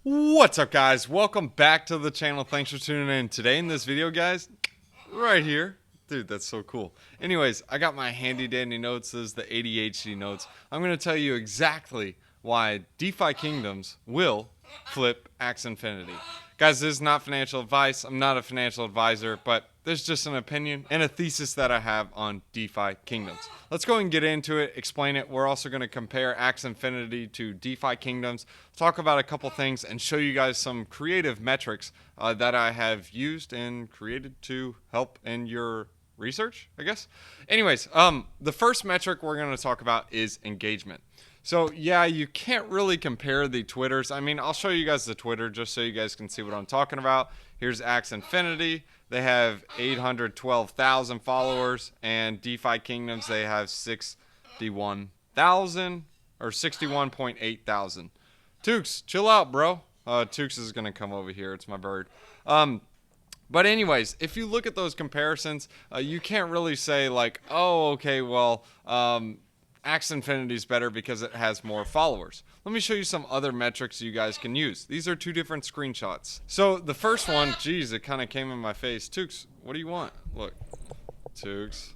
What's up, guys? Welcome back to the channel. Thanks for tuning in. Today in this video, guys, right here, dude, that's so cool. Anyways, I got my handy dandy notes. This is the ADHD notes. I'm going to tell you exactly why DeFi Kingdoms will flip Axie Infinity. Guys, this is not financial advice. I'm not a financial advisor, but there's just an opinion and a thesis that I have on DeFi Kingdoms. Let's go and get into it, explain it. We're also going to compare Axie Infinity to DeFi Kingdoms, talk about a couple things, and show you guys some creative metrics that I have used and created to help in your research, I guess. Anyways, the first metric we're going to talk about is engagement. So yeah, you can't really compare the Twitters. I mean, I'll show you guys the Twitter just so you guys can see what I'm talking about. Here's Axie Infinity. They have 812,000 followers, and DeFi Kingdoms, they have 61,000 or 61.8 thousand. Tukes, chill out, bro. Tukes is gonna come over here. It's my bird. But anyways, if you look at those comparisons, you can't really say like, oh, okay, well, Axie Infinity is better because it has more followers. Let me show you some other metrics you guys can use. These are two different screenshots. So the first one, geez, it kind of came in my face. Tukes, what do you want? Look, Tukes,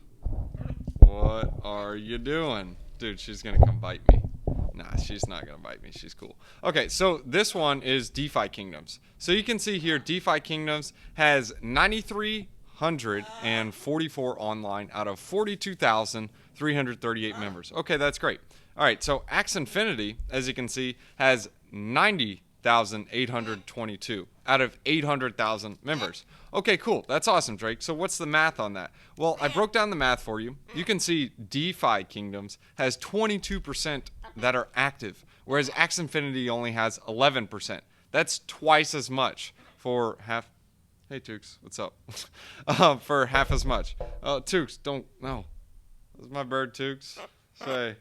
what are you doing? Dude, she's going to come bite me. Nah, she's not going to bite me. She's cool. Okay, so this one is DeFi Kingdoms. So you can see here, DeFi Kingdoms has 9,344 online out of 42,338 members. Okay, that's great. All right, so Axie Infinity, as you can see, has 90,822 out of 800,000 members. Okay, cool. That's awesome, Drake. So what's the math on that? Well, I broke down the math for you. You can see DeFi Kingdoms has 22% that are active, whereas Axie Infinity only has 11%. That's twice as much for half. Hey, Tukes, what's up? For half as much. Tukes, don't, no. This is my bird, Tukes. Say,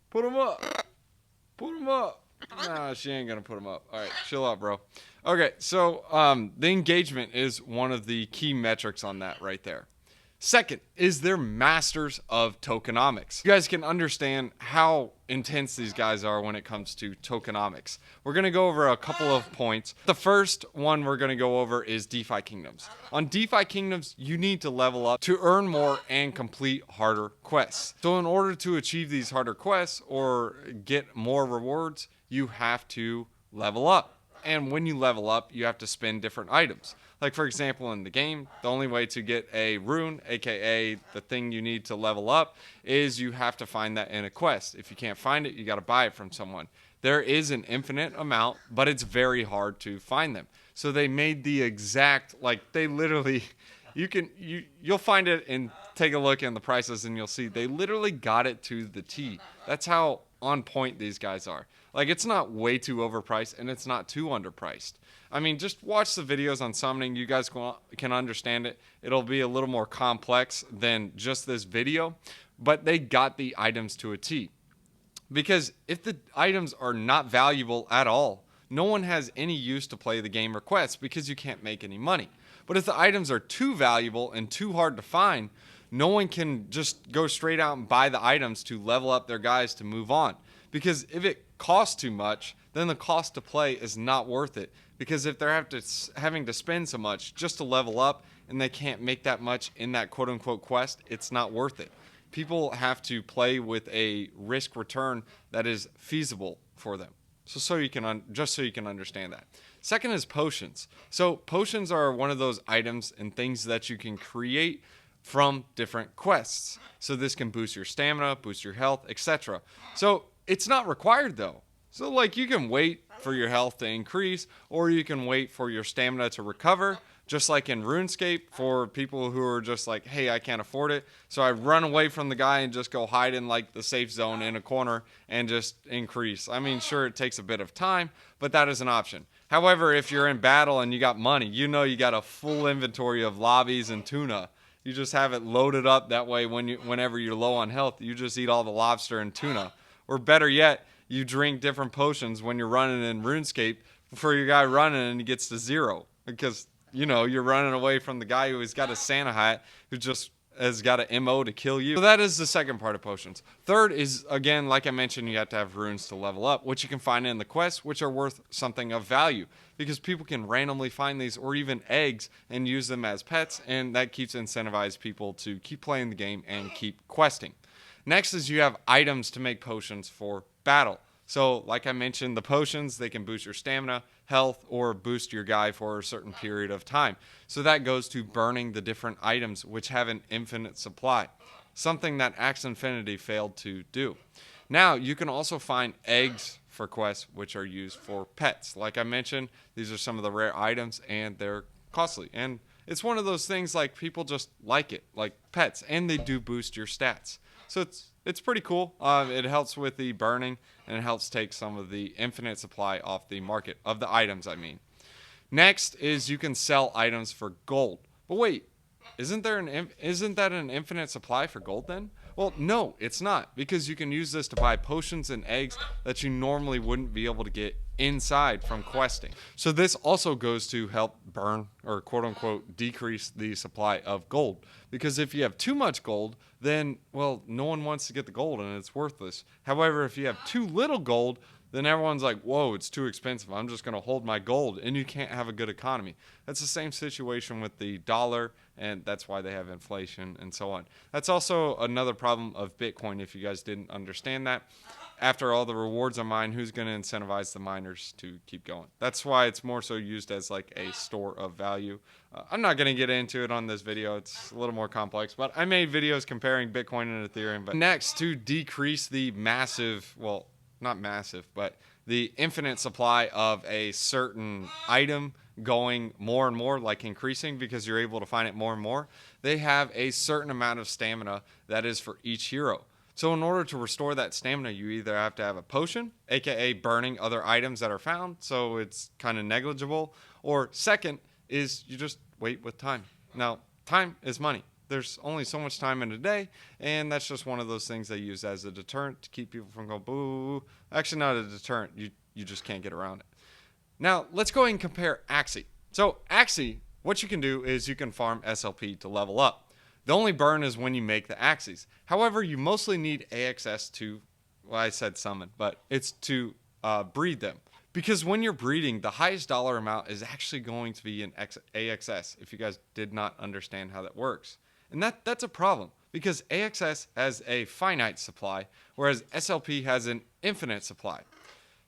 put him up. Put him up. Nah, she ain't gonna put him up. All right, chill out, bro. Okay, so the engagement is one of the key metrics on that right there. Second is they're masters of tokenomics. You guys can understand how intense these guys are when it comes to tokenomics. We're going to go over a couple of points. The first one we're going to go over is DeFi Kingdoms. On DeFi Kingdoms, you need to level up to earn more and complete harder quests. So in order to achieve these harder quests or get more rewards, you have to level up. And when you level up, you have to spend different items. Like, for example, in the game, the only way to get a rune, aka the thing you need to level up, is you have to find that in a quest. If you can't find it, you got to buy it from someone. There is an infinite amount, but it's very hard to find them. So they made the exact, like, they literally, you'll find it and take a look in the prices and you'll see they literally got it to the T. That's how on point these guys are. Like, it's not way too overpriced and it's not too underpriced. I mean, just watch the videos on summoning. You guys can understand it. It'll be a little more complex than just this video, but they got the items to a T. Because if the items are not valuable at all, no one has any use to play the game or quests because you can't make any money. But if the items are too valuable and too hard to find, no one can just go straight out and buy the items to level up their guys to move on. Because if it costs too much, then the cost to play is not worth it. Because if they're having to spend so much just to level up and they can't make that much in that quote-unquote quest, it's not worth it. People have to play with a risk return that is feasible for them. Just so you can understand that. Second is potions. So potions are one of those items and things that you can create from different quests. So this can boost your stamina, boost your health, etc. So it's not required though. So like you can wait for your health to increase, or you can wait for your stamina to recover, just like in RuneScape for people who are just like, hey, I can't afford it. So I run away from the guy and just go hide in like the safe zone in a corner and just increase. I mean, sure, it takes a bit of time, but that is an option. However, if you're in battle and you got money, you know you got a full inventory of lobbies and tuna. You just have it loaded up. That way, whenever you're low on health, you just eat all the lobster and tuna. Or better yet, you drink different potions when you're running in RuneScape for your guy running and he gets to 0. Because, you know, you're running away from the guy who's got a Santa hat who just has got an MO to kill you. So that is the second part of potions. Third is, again, like I mentioned, you have to have runes to level up, which you can find in the quests, which are worth something of value, because people can randomly find these, or even eggs, and use them as pets, and that keeps incentivizing people to keep playing the game and keep questing. Next is you have items to make potions for battle. So like I mentioned, the potions, they can boost your stamina, health, or boost your guy for a certain period of time. So that goes to burning the different items, which have an infinite supply, something that Axie Infinity failed to do. Now, you can also find eggs for quests, which are used for pets. Like I mentioned, these are some of the rare items, and they're costly. And it's one of those things, like, people just like it, like pets, and they do boost your stats. So it's pretty cool. It helps with the burning, and it helps take some of the infinite supply off the market, of the items, I mean. Next is you can sell items for gold. But wait, isn't that an infinite supply for gold then? Well, no, it's not, because you can use this to buy potions and eggs that you normally wouldn't be able to get inside from questing. So this also goes to help burn, or quote unquote decrease, the supply of gold, because if you have too much gold, then, well, no one wants to get the gold and it's worthless. However, if you have too little gold, then everyone's like, whoa, it's too expensive, I'm just going to hold my gold, and you can't have a good economy. That's the same situation with the dollar, and that's why they have inflation and so on. That's also another problem of Bitcoin, if you guys didn't understand that. After all the rewards are mined, who's going to incentivize the miners to keep going? That's why it's more so used as like a store of value. I'm not going to get into it on this video. It's a little more complex, but I made videos comparing Bitcoin and Ethereum. But next, to decrease the massive, well, not massive, but the infinite supply of a certain item going more and more, like increasing, because you're able to find it more and more, they have a certain amount of stamina that is for each hero. So in order to restore that stamina, you either have to have a potion, aka burning other items that are found, so it's kind of negligible, or second is you just wait with time. Now, time is money. There's only so much time in a day, and that's just one of those things they use as a deterrent to keep people from going boo. Actually, not a deterrent. You just can't get around it. Now, let's go ahead and compare Axie. So Axie, what you can do is you can farm SLP to level up. The only burn is when you make the Axies. However, you mostly need AXS to, well, I said summon, but it's to breed them. Because when you're breeding, the highest dollar amount is actually going to be in AXS, if you guys did not understand how that works. And that's a problem, because AXS has a finite supply, whereas SLP has an infinite supply.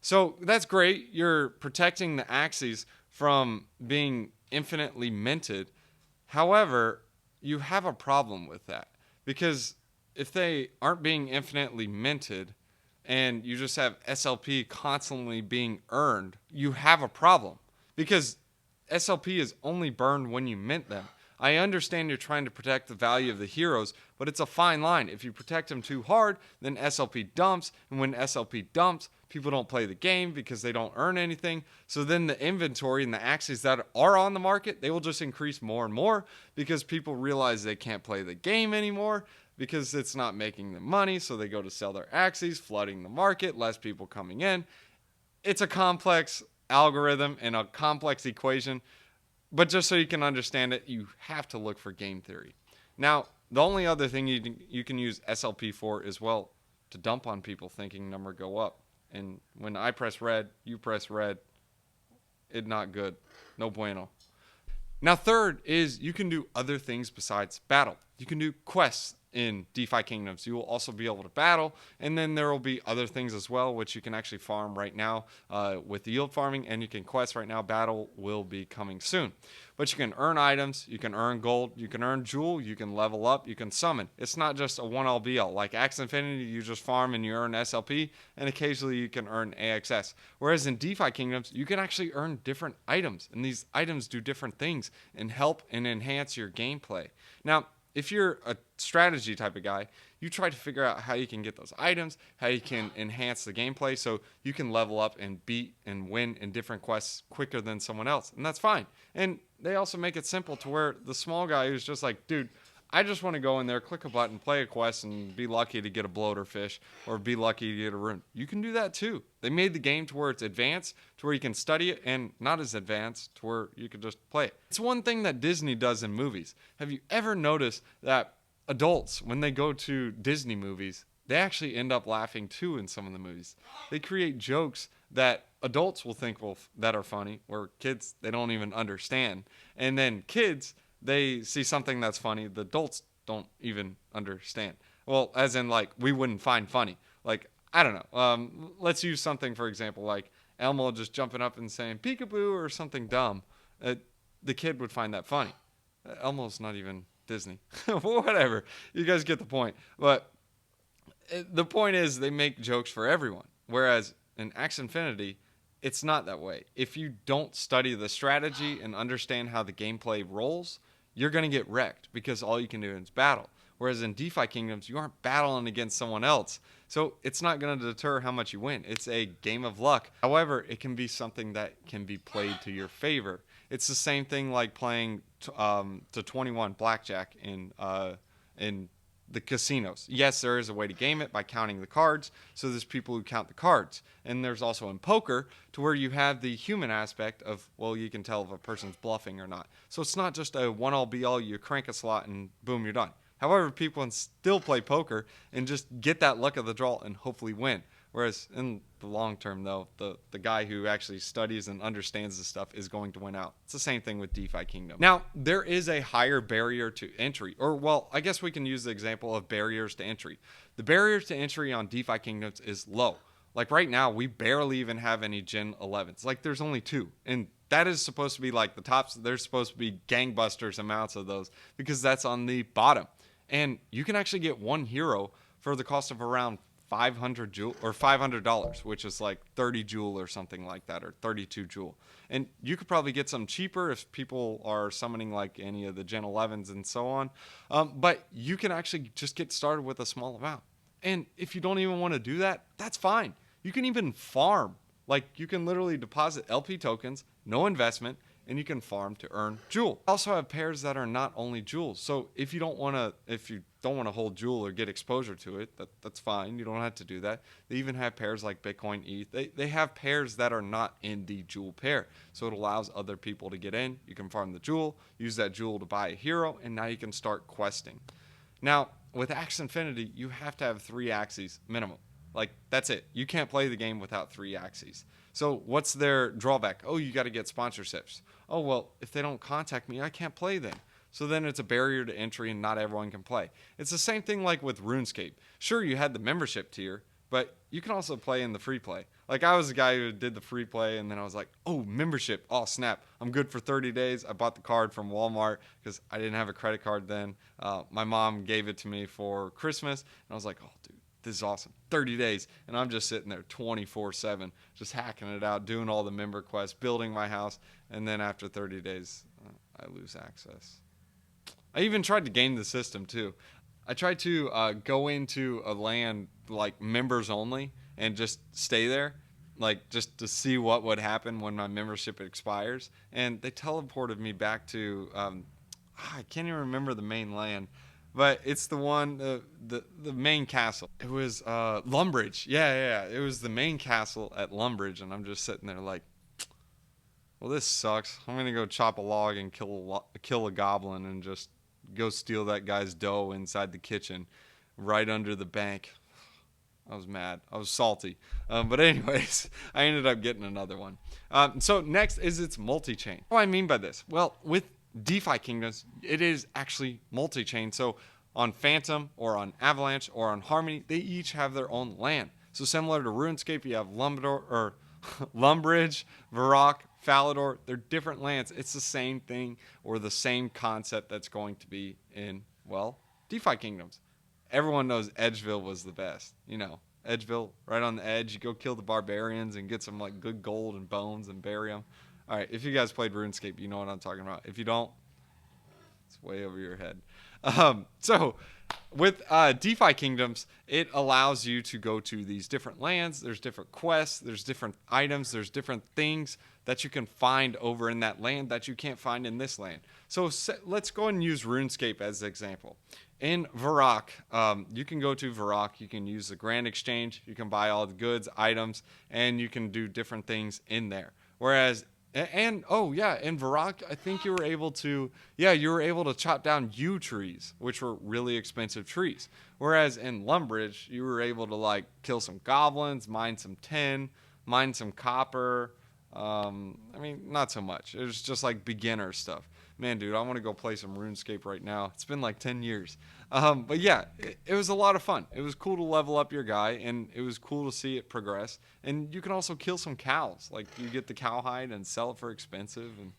So that's great. You're protecting the Axies from being infinitely minted. However, you have a problem with that, because if they aren't being infinitely minted and you just have SLP constantly being earned, you have a problem, because SLP is only burned when you mint them. I understand you're trying to protect the value of the heroes, but it's a fine line. If you protect them too hard, then SLP dumps, and when SLP dumps, people don't play the game because they don't earn anything. So then the inventory and the Axies that are on the market, they will just increase more and more, because people realize they can't play the game anymore because it's not making them money. So they go to sell their Axies, flooding the market, less people coming in. It's a complex algorithm and a complex equation. But just so you can understand it, you have to look for game theory. Now, the only other thing you can use SLP for is, well, to dump on people thinking number go up. And when I press red, you press red, it's not good. No bueno. Now, third is you can do other things besides battle. You can do quests in DeFi Kingdoms. You will also be able to battle, and then there will be other things as well, which you can actually farm right now with yield farming, and you can quest right now. Battle will be coming soon. But you can earn items, you can earn gold, you can earn jewel, you can level up, you can summon. It's not just a one-all be-all. Like Axie Infinity, you just farm and you earn SLP, and occasionally you can earn AXS. Whereas in DeFi Kingdoms, you can actually earn different items, and these items do different things and help and enhance your gameplay. Now, if you're a strategy type of guy, you try to figure out how you can get those items, how you can enhance the gameplay so you can level up and beat and win in different quests quicker than someone else. And that's fine. And they also make it simple to where the small guy who's just like, dude, I just want to go in there, click a button, play a quest, and be lucky to get a bloater fish or be lucky to get a rune. You can do that too. They made the game to where it's advanced, to where you can study it, and not as advanced, to where you can just play it. It's one thing that Disney does in movies. Have you ever noticed that adults, when they go to Disney movies, they actually end up laughing too in some of the movies. They create jokes that adults will think that are funny, or kids, they don't even understand. And then kids, they see something that's funny, the adults don't even understand. Well, as in, like, we wouldn't find funny. Like, I don't know. Let's use something, for example, like Elmo just jumping up and saying peekaboo or something dumb. The kid would find that funny. Elmo's not even Disney. Whatever. You guys get the point. But the point is, they make jokes for everyone. Whereas in Axie Infinity, it's not that way. If you don't study the strategy and understand how the gameplay rolls, you're going to get wrecked because all you can do is battle. Whereas in DeFi Kingdoms, you aren't battling against someone else. So it's not going to deter how much you win. It's a game of luck. However, it can be something that can be played to your favor. It's the same thing like playing to 21 blackjack in the casinos. Yes, there is a way to game it by counting the cards. So there's people who count the cards. And there's also in poker to where you have the human aspect of, well, you can tell if a person's bluffing or not. So it's not just a one-all be-all, you crank a slot and boom, you're done. However, people can still play poker and just get that luck of the draw and hopefully win. Whereas in the long term, though, the guy who actually studies and understands this stuff is going to win out. It's the same thing with DeFi Kingdom. Now, there is a higher barrier to entry. Or, well, I guess we can use the example of barriers to entry. The barriers to entry on DeFi Kingdoms is low. Like right now, we barely even have any Gen 11s. Like there's only 2. And that is supposed to be like the tops. There's supposed to be gangbusters amounts of those because that's on the bottom. And you can actually get one hero for the cost of around 500 jewel or $500, which is like 30 jewel or something like that, or 32 jewel. And you could probably get some cheaper if people are summoning like any of the Gen 11s and so on. But you can actually just get started with a small amount. And if you don't even want to do that, that's fine. You can even farm. Like you can literally deposit LP tokens, no investment, and you can farm to earn jewel. I also have pairs that are not only jewels. So if you don't want to hold jewel or get exposure to it, that's fine. You don't have to do that. They even have pairs like Bitcoin, ETH. They have pairs that are not in the jewel pair. So it allows other people to get in. You can farm the jewel, use that jewel to buy a hero, and now you can start questing. Now, with Axie Infinity, you have to have 3 Axies minimum. Like, that's it. You can't play the game without 3 Axies. So what's their drawback? Oh, you got to get sponsorships. Oh, well, if they don't contact me, I can't play then. So then it's a barrier to entry and not everyone can play. It's the same thing like with RuneScape. Sure, you had the membership tier, but you can also play in the free play. Like I was the guy who did the free play, and then I was like, oh, membership. Oh, snap. I'm good for 30 days. I bought the card from Walmart because I didn't have a credit card then. My mom gave it to me for Christmas, and I was like, oh, dude, this is awesome. 30 days. And I'm just sitting there 24/7, just hacking it out, doing all the member quests, building my house. And then after 30 days, I lose access. I even tried to game the system too. I tried to go into a land like members only and just stay there, like just to see what would happen when my membership expires. And they teleported me back to, I can't even remember the main land. But it's the one, the main castle. It was Lumbridge. Yeah. It was the main castle at Lumbridge, and I'm just sitting there like, well, this sucks. I'm gonna go chop a log and kill a goblin and just go steal that guy's dough inside the kitchen, right under the bank. I was mad. I was salty. But anyways, I ended up getting another one. So next is its multi-chain. What do I mean by this? Well, with DeFi Kingdoms, it is actually multi-chain. So on Fantom or on Avalanche or on Harmony, they each have their own land. So similar to RuneScape, you have Lumbridge, Varrock, Falador. They're different lands. It's the same thing or the same concept that's going to be in, well, DeFi Kingdoms. Everyone knows Edgeville was the best. You know, Edgeville, right on the edge. You go kill the barbarians and get some like good gold and bones and bury them. All right, if you guys played RuneScape, you know what I'm talking about. If you don't, it's way over your head. So with DeFi Kingdoms, it allows you to go to these different lands. There's different quests. There's different items. There's different things that you can find over in that land that you can't find in this land. So let's go and use RuneScape as an example. In Varrock, you can go to Varrock. You can use the Grand Exchange. You can buy all the goods, items, and you can do different things in there. Whereas And oh yeah, in Varrock, I think you were able to, yeah, you were able to chop down yew trees, which were really expensive trees. Whereas in Lumbridge, you were able to like kill some goblins, mine some tin, mine some copper. I mean, not so much. It was just like beginner stuff. Man, dude, I want to go play some RuneScape right now. It's been like 10 years. But yeah, it was a lot of fun. It was cool to level up your guy, and it was cool to see it progress. And you can also kill some cows. Like, you get the cowhide and sell it for expensive, and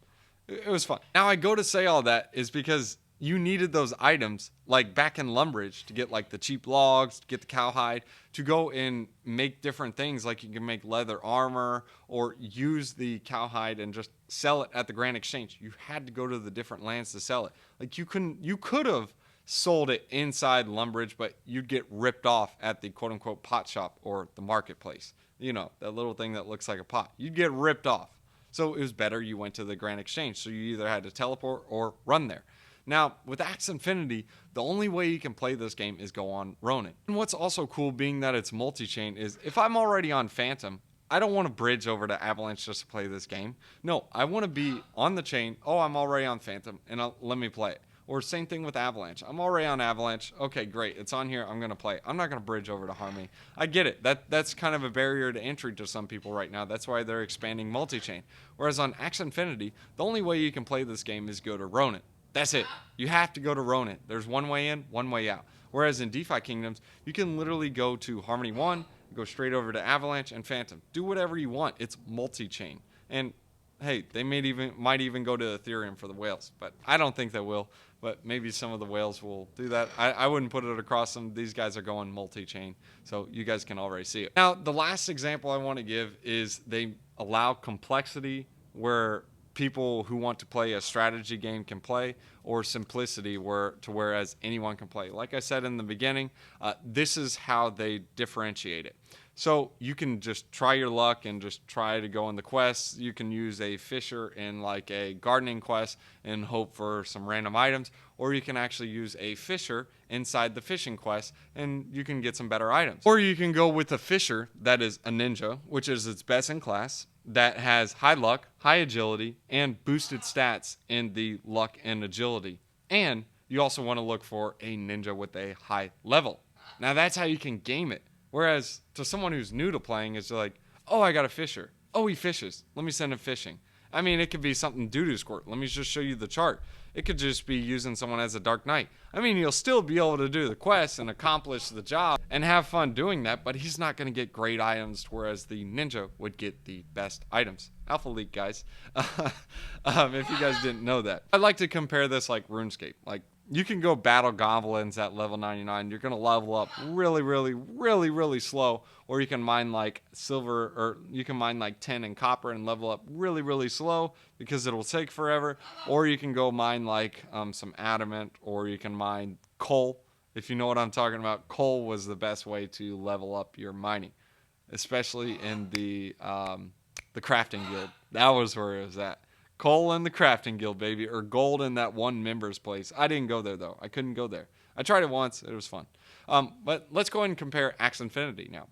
it was fun. Now, I go to say all that is because you needed those items, like back in Lumbridge, to get like the cheap logs, to get the cowhide, to go and make different things. Like you can make leather armor or use the cowhide and just sell it at the Grand Exchange. You had to go to the different lands to sell it. Like you could have sold it inside Lumbridge, but you'd get ripped off at the quote unquote pot shop or the marketplace. You know, that little thing that looks like a pot. You'd get ripped off. So it was better you went to the Grand Exchange. So you either had to teleport or run there. Now, with Axie Infinity, the only way you can play this game is go on Ronin. And what's also cool, being that it's multi-chain, is if I'm already on Fantom, I don't want to bridge over to Avalanche just to play this game. No, I want to be on the chain. Oh, I'm already on Fantom, and let me play it. Or same thing with Avalanche. I'm already on Avalanche. Okay, great. It's on here. I'm going to play it. I'm not going to bridge over to Harmony. I get it. That's kind of a barrier to entry to some people right now. That's why they're expanding multi-chain. Whereas on Axie Infinity, the only way you can play this game is go to Ronin. That's it. You have to go to Ronin. There's one way in, one way out. Whereas in DeFi Kingdoms, you can literally go to Harmony 1, go straight over to Avalanche and Fantom. Do whatever you want. It's multi-chain. And hey, they might even go to Ethereum for the whales, but I don't think they will. But maybe some of the whales will do that. I wouldn't put it across them. These guys are going multi-chain, so you guys can already see it. Now, the last example I want to give is they allow complexity where people who want to play a strategy game can play, or simplicity whereas anyone can play. Like I said in the beginning, this is how they differentiate it. So you can just try your luck and just try to go in the quests. You can use a fisher in like a gardening quest and hope for some random items, or you can actually use a fisher inside the fishing quest and you can get some better items. Or you can go with a fisher that is a ninja, which is its best in class, that has high luck, high agility, and boosted stats in the luck and agility. And you also want to look for a ninja with a high level. Now that's how you can game it. Whereas to someone who's new to playing, it's like, oh, I got a fisher. Oh, he fishes. Let me send him fishing. I mean, it could be something doo-doo squirt. Let me just show you the chart. It could just be using someone as a Dark Knight. I mean, you'll still be able to do the quest and accomplish the job and have fun doing that, but he's not going to get great items, whereas the ninja would get the best items. Alpha Leak, guys. If you guys didn't know that. I'd like to compare this like RuneScape. Like, you can go battle goblins at level 99. You're going to level up really, really, really, really slow. Or you can mine like silver, or you can mine like tin and copper and level up really, really slow because it'll take forever. Or you can go mine like some adamant, or you can mine coal. If you know what I'm talking about, coal was the best way to level up your mining, especially in the crafting guild. That was where it was at. Coal in the crafting guild, baby, or gold in that one members place. I didn't go there though. I couldn't go there. I tried it once. It was fun. But let's go ahead and compare Axie Infinity now.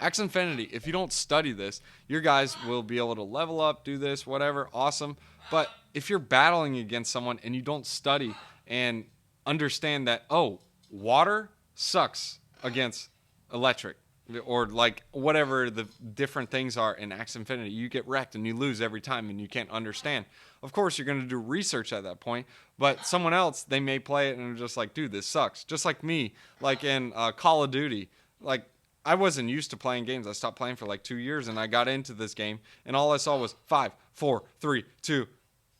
Axie Infinity, if you don't study this, your guys will be able to level up, do this, whatever, awesome. But if you're battling against someone and you don't study and understand that, oh, water sucks against electric, or like whatever the different things are in Axie Infinity, you get wrecked and you lose every time and you can't understand. Of course, you're going to do research at that point, but someone else, they may play it and they're just like, dude, this sucks. Just like me, like in Call of Duty, like I wasn't used to playing games. I stopped playing for like 2 years and I got into this game and all I saw was 5, 4, 3, 2,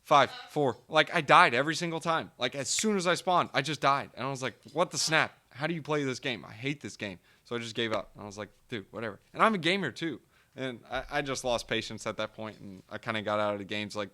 5, 4. Like I died every single time. Like as soon as I spawned, I just died. And I was like, what the snap? How do you play this game? I hate this game. So I just gave up. I was like, dude, whatever. And I'm a gamer too. And I just lost patience at that point, and I kind of got out of the games like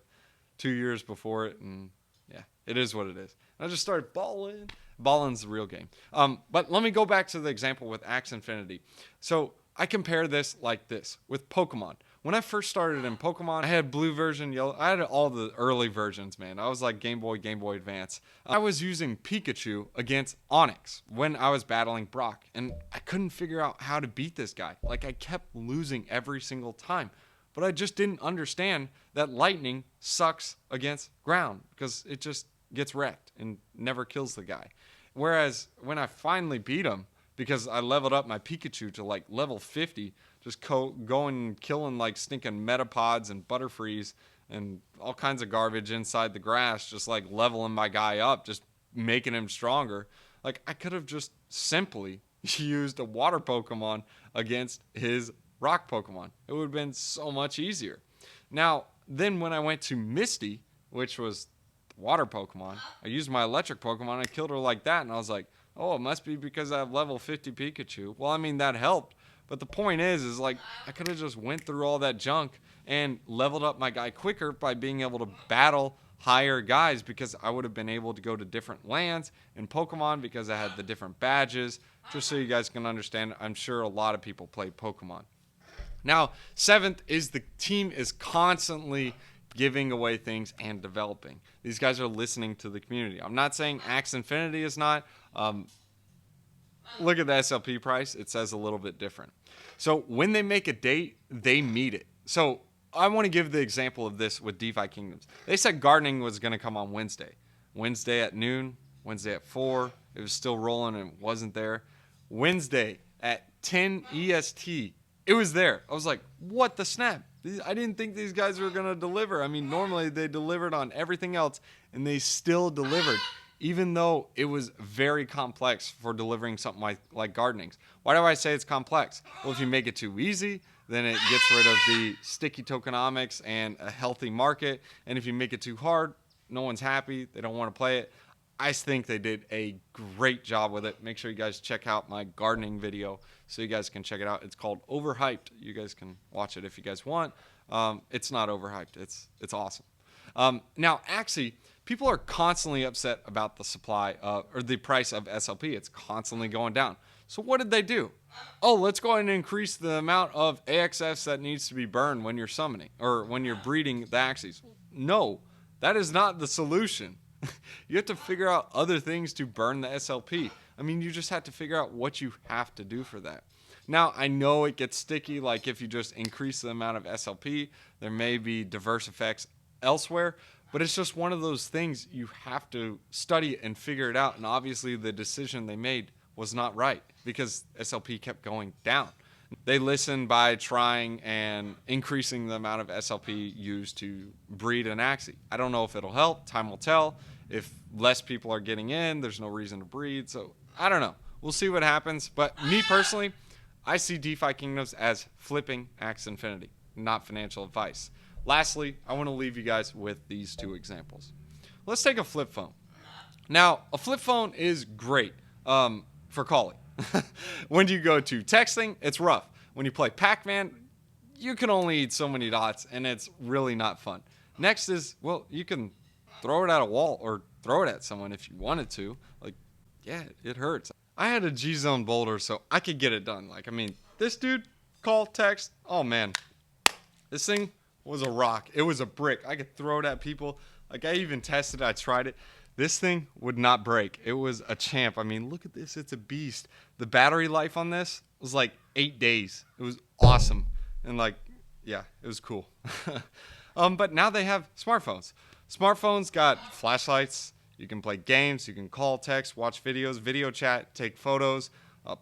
2 years before it. And yeah, it is what it is. And I just started balling. Balling's the real game. But let me go back to the example with Axie Infinity. So I compare this like this with Pokemon. When I first started in Pokemon, I had blue version, yellow. I had all the early versions, man. I was like Game Boy Advance. I was using Pikachu against Onix when I was battling Brock, and I couldn't figure out how to beat this guy. Like, I kept losing every single time. but I just didn't understand that lightning sucks against ground because it just gets wrecked and never kills the guy. Whereas when I finally beat him, because I leveled up my Pikachu to like level 50, just going and killing like stinking Metapods and Butterfrees and all kinds of garbage inside the grass, just like leveling my guy up, just making him stronger. Like, I could have just simply used a water Pokemon against his rock Pokemon. It would have been so much easier. Now, then when I went to Misty, which was the water Pokemon, I used my electric Pokemon, I killed her like that, and I was like, oh, it must be because I have level 50 Pikachu. Well, I mean, that helped. But the point is like, I could have just went through all that junk and leveled up my guy quicker by being able to battle higher guys, because I would have been able to go to different lands in Pokemon because I had the different badges. Just so you guys can understand, I'm sure a lot of people play Pokemon. Now, 7th is the team is constantly giving away things and developing. These guys are listening to the community. I'm not saying Axie Infinity is not. Look at the SLP price. It says a little bit different. So when they make a date, they meet it. So I want to give the example of this with DeFi Kingdoms. They said gardening was going to come on Wednesday. Wednesday at noon, Wednesday at 4. It was still rolling and it wasn't there. Wednesday at 10 EST, it was there. I was like, what the snap? I didn't think these guys were going to deliver. I mean, normally they delivered on everything else, and they still delivered, even though it was very complex for delivering something like gardenings. Why do I say it's complex? Well, if you make it too easy, then it gets rid of the sticky tokenomics and a healthy market. And if you make it too hard, no one's happy. They don't want to play it. I think they did a great job with it. Make sure you guys check out my gardening video so you guys can check it out. It's called Overhyped. You guys can watch it if you guys want. It's not overhyped. It's awesome. Now, Axie, people are constantly upset about the supply or the price of SLP. It's constantly going down. So what did they do? Oh, let's go ahead and increase the amount of AXFs that needs to be burned when you're summoning or when you're breeding the Axies. No, that is not the solution. You have to figure out other things to burn the SLP. I mean, you just have to figure out what you have to do for that. Now, I know it gets sticky, like if you just increase the amount of SLP, there may be diverse effects elsewhere, but it's just one of those things you have to study and figure it out. And obviously the decision they made was not right because SLP kept going down. They listened by trying and increasing the amount of SLP used to breed an Axie. I don't know if it'll help. Time will tell. If less people are getting in, there's no reason to breed. So I don't know. We'll see what happens. But me personally, I see DeFi Kingdoms as flipping Axie Infinity, not financial advice. Lastly, I want to leave you guys with these two examples. Let's take a flip phone. Now, a flip phone is great for calling. When you go to texting, it's rough. When you play Pac-Man, you can only eat so many dots, and it's really not fun. Next is, well, you can throw it at a wall or throw it at someone if you wanted to. Like, yeah, it hurts. I had a G-Zone boulder, so I could get it done. Like, I mean, this dude, call, text, oh, man. This thing was a rock. It was a brick. I could throw it at people. Like, I even tested it. I tried it. This thing would not break. It was a champ. I mean, look at this. It's a beast. The battery life on this was like 8 days. It was awesome. And like, yeah, it was cool. But now they have smartphones. Smartphones got flashlights. You can play games. You can call, text, watch videos, video chat, take photos,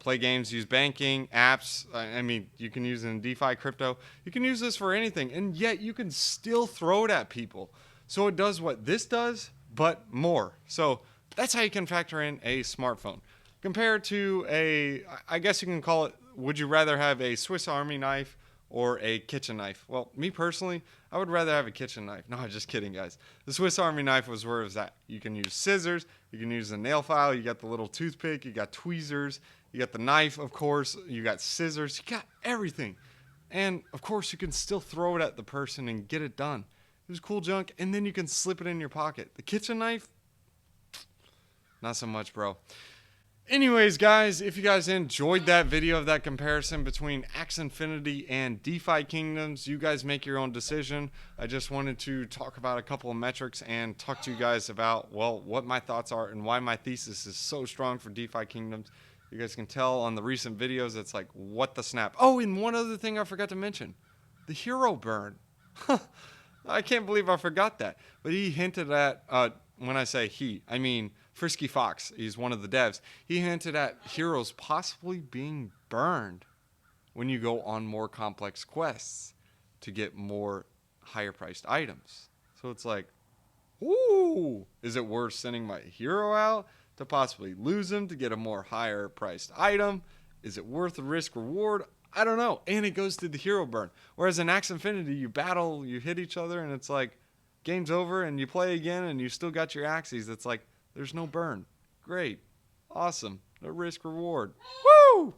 play games, use banking, apps. I mean, you can use it in DeFi, crypto. You can use this for anything. And yet you can still throw it at people. So it does what this does, but more. So that's how you can factor in a smartphone. Compared to a, I guess you can call it, would you rather have a Swiss Army knife or a kitchen knife? Well, me personally, I would rather have a kitchen knife. No, I'm just kidding, guys. The Swiss Army knife was where it was at. You can use scissors, you can use a nail file, you got the little toothpick, you got tweezers, you got the knife, of course, you got scissors, you got everything. And, of course, you can still throw it at the person and get it done. It was cool junk, and then you can slip it in your pocket. The kitchen knife, not so much, bro. Anyways, guys, if you guys enjoyed that video of that comparison between Axie Infinity and DeFi Kingdoms, you guys make your own decision. I just wanted to talk about a couple of metrics and talk to you guys about, well, what my thoughts are and why my thesis is so strong for DeFi Kingdoms. You guys can tell on the recent videos, it's like, what the snap. Oh, and one other thing I forgot to mention. the hero burn. I can't believe I forgot that. But he hinted at, when I say he, I mean Frisky Fox. He's one of the devs. He hinted at heroes possibly being burned when you go on more complex quests to get more higher priced items. So it's like, ooh, is it worth sending my hero out to possibly lose him to get a more higher priced item? Is it worth the risk reward? I don't know. And it goes to the hero burn. Whereas in Axie Infinity, you battle, you hit each other, and it's like, game's over, and you play again, and you still got your Axies. It's like, there's no burn. Great. Awesome. No risk reward. Woo!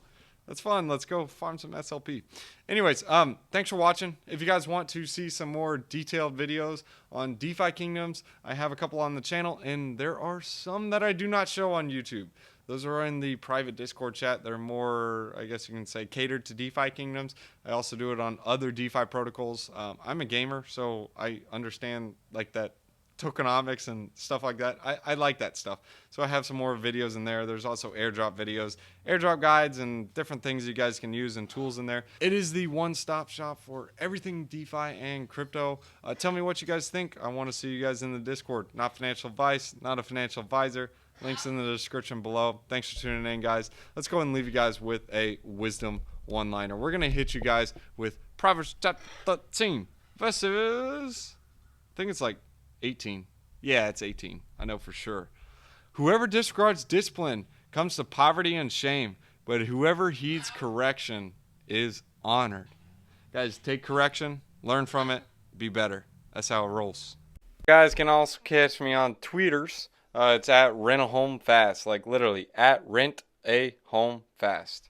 That's fun. Let's go farm some SLP. Anyways, thanks for watching. If you guys want to see some more detailed videos on DeFi Kingdoms, I have a couple on the channel, and there are some that I do not show on YouTube. Those are in the private Discord chat. They're more, I guess you can say, catered to DeFi Kingdoms. I also do it on other DeFi protocols. I'm a gamer, so I understand like that tokenomics and stuff like that. I like that stuff. So I have some more videos in there. There's also airdrop videos, airdrop guides, and different things you guys can use and tools in there. It is the one-stop shop for everything DeFi and crypto. Tell me what you guys think. I want to see you guys in the Discord. Not financial advice, not a financial advisor. Links in the description below. Thanks for tuning in, guys. Let's go ahead and leave you guys with a wisdom one-liner. We're going to hit you guys with Proverbs chapter 13 verses, I think it's like 18. Yeah, it's 18. I know for sure. Whoever disregards discipline comes to poverty and shame, but whoever heeds correction is honored. Guys, take correction, learn from it, be better. That's how it rolls. You guys can also catch me on tweeters. It's at rent a home fast, like literally at rent a home fast.